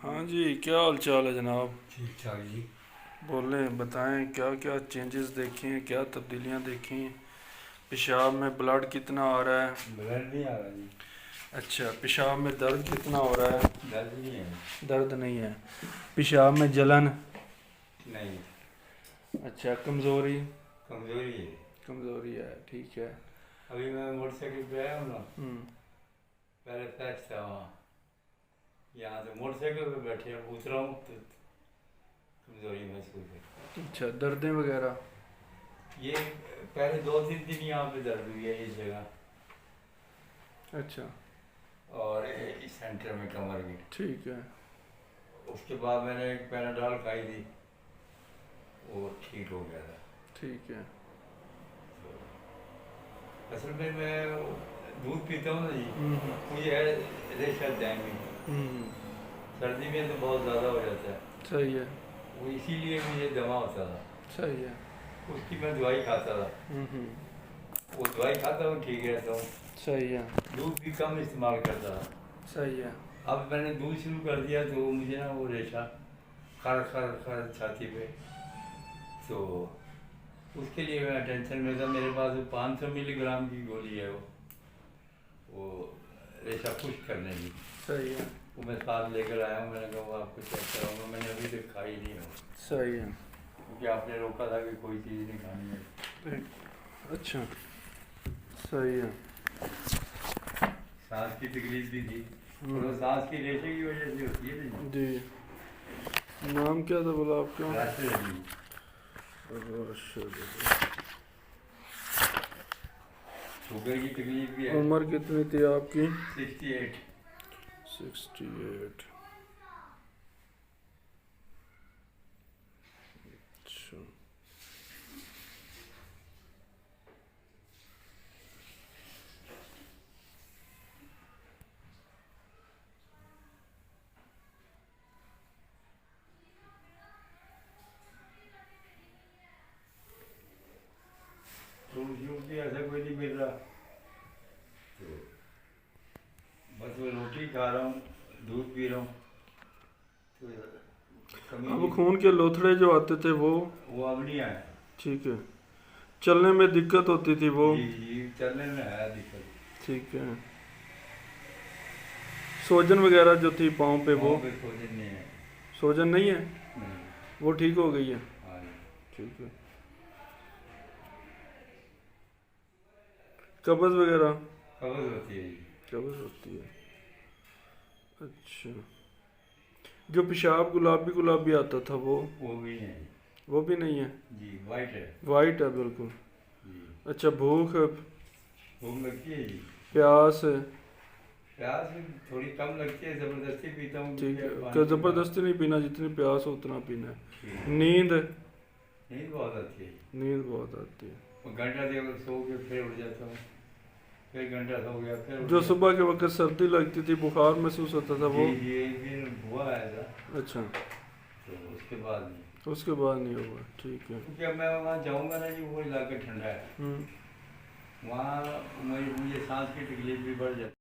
हाँ जी, क्या हाल चाल है जनाब। ठीक ठाक जी। बोलें, बताएं क्या क्या चेंजेस देखे हैं, क्या तब्दीलियां देखी हैं। पेशाब में ब्लड कितना आ रहा है? ब्लड नहीं आ रहा जी। अच्छा, पेशाब में दर्द कितना हो रहा है? दर्द नहीं है। दर्द नहीं है। पेशाब में जलन? नहीं। अच्छा, कमज़ोरी? कमजोरी है। कमज़ोरी है, ठीक है। अभी मैं मोटरसाइकिल पे आया हूँ ना, हम्म। पहले फ्लैट था वहाँ, यहाँ से मोटरसाइकिल पे बैठे उतरा हूँ तो कमजोरी महसूस है। अच्छा, दर्दें वगैरह? ये पहले 2-3 दिन यहाँ पे दर्द हुई है इस जगह, अच्छा, और इस सेंटर में कमर की। ठीक है। उसके बाद मैंने एक पैनाडॉल खाई थी, वो ठीक हो गया था। ठीक है। असल में मैं दूध पीता हूँ ना जी, हम्म। मुझे है रेशा जाएंगे। हम्म। सर्दी में तो बहुत ज़्यादा हो जाता है, सही है। वो इसीलिए मुझे दमा होता था। सही है। उसकी मैं दवाई खाता था, हम्म। वो दवाई खाता हूँ ठीक रहता हूँ। सही है। दूध भी कम इस्तेमाल करता था। सही है। अब मैंने दूध शुरू कर दिया तो मुझे ना वो रेशा खर खर खर छाती पे, तो उसके लिए मैं टेंशन में था। मेरे पास वो 500 मिलीग्राम की गोली है, वो रेशा खुश्क करने की। सही है। वो मैं साथ लेकर आया हूँ, मैंने कहा वो आपको चेक कराऊंगा। मैंने अभी तक खाई नहीं हो, सही है। क्योंकि आपने रोका था कि कोई चीज़ नहीं खानी है। अच्छा, सही है। सांस की तकलीफ भी थी, और वो सांस की रेशे की वजह से होती है ना जी। नाम क्या था बोला आपका? राशि लगी। राशिद। शुगर की तकलीफ भी है। उम्र कितनी थी आपकी? 68। 68। अच्छा, फ्रूट श्रूट भी ऐसा कोई नहीं मिल रहा, तो बस वो रोटी खा रहा हूँ, दूध पी रहा हूँ, तो कमी अब नहीं। खून के लोथड़े जो आते थे वो अब नहीं आया। ठीक है। चलने में दिक्कत होती थी वो? जी जी, चलने में है दिक्कत। ठीक है। सोजन वगैरह जो थी पाँव पे वो? पाँव पे सोजन नहीं है। सोजन नहीं है, नहीं। वो ठीक हो गई है? हाँ जी। ठीक है। कब्ज वगैरह? कब्ज होती है जी। कब्ज होती है। अच्छा, जो पेशाब गुलाबी गुलाबी आता था वो? वो भी नहीं। वो भी नहीं है? जी, वाइट है। वाइट है बिल्कुल। जी। अच्छा, भूख? भूख लगती है जी। प्यास? प्यास भी थोड़ी कम लगती है, जबरदस्ती पीता हूँ ठीक क्योंकि है, अब क्या पानी की ज़बरदस्ती नहीं पीना, जितनी प्यास हो उतना पीना है। ठीक। नींद? नींद बहुत आती है। नींद बहुत आती है। वो घंटा देर सो के फिर उठ जाता हूँ, फिर घंटा सो गया फिर उठ जो गया। सुबह के वक्त सर्दी लगती थी, बुखार महसूस होता था वो? जी जी, एक दिन हुआ ऐसा, अच्छा, तो उसके बाद नहीं। उसके बाद नहीं हुआ, ठीक है। क्योंकि अब मैं वहाँ जाऊँगा ना जी, वो इलाका ठंडा है, हम्म। वहाँ मुझे सांस की तकलीफ भी बढ़ जाती है।